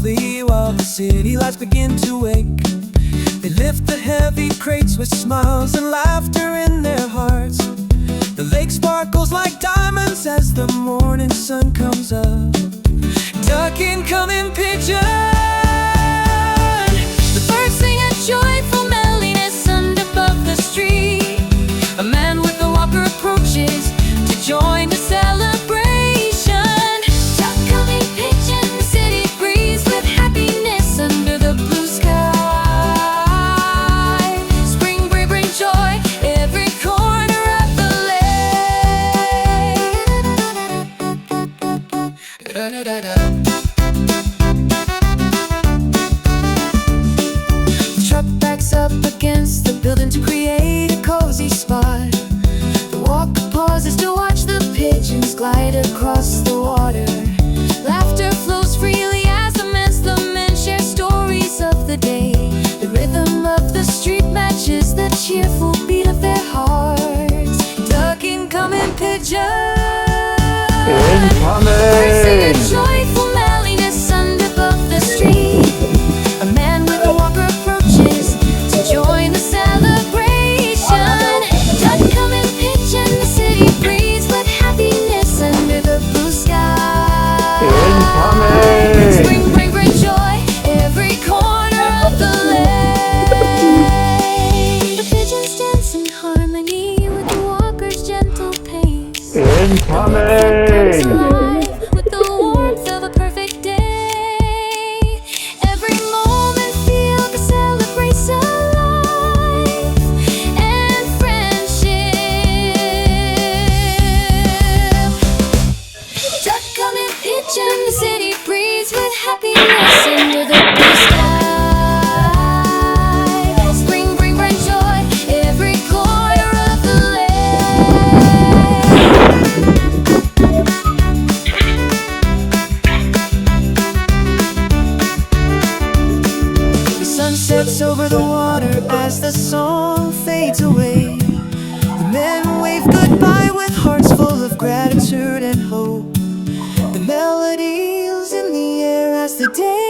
softly while the city lights begin to wake. They lift the heavy crates with smiles and laughter in their hearts. The lake sparkles like diamonds as the morning sun comes up. Ducking, coming, pigeon. The birds sing a joyful melodiness under above the street. A man with a walker approaches to join the celebration. Duck, coming, pigeon, the city breeze with happiness under the blue sky. Spring bring joy every corner of the lake. The truck backs up against the building to create a cozy spot. The walker pauses to watch the pigeons glide across the water. Laughter flows freely as the men share stories of the day. The rhythm of the street matches the cheerful beat of their hearts. Ducking, coming, pigeon. Birds sing a joyful melodiness under above the street. A man with a walker approaches to join the celebration. Duck, coming, pigeon, the city breeze with happiness under the blue sky. Spring bring joy every corner of the lake. The pigeons dance in harmony with the walker's gentle pace. Comes alive with the warmth of a perfect day. Every moment feel the celebration of life and friendship. Duck, coming, pigeon, the city breeze with happiness under the blue sky. Spring bring joy every corner of the lake. The sun sets over the water as the song fades away. The men wave goodbye with hearts full of gratitude and hope. The melody is in the air as the day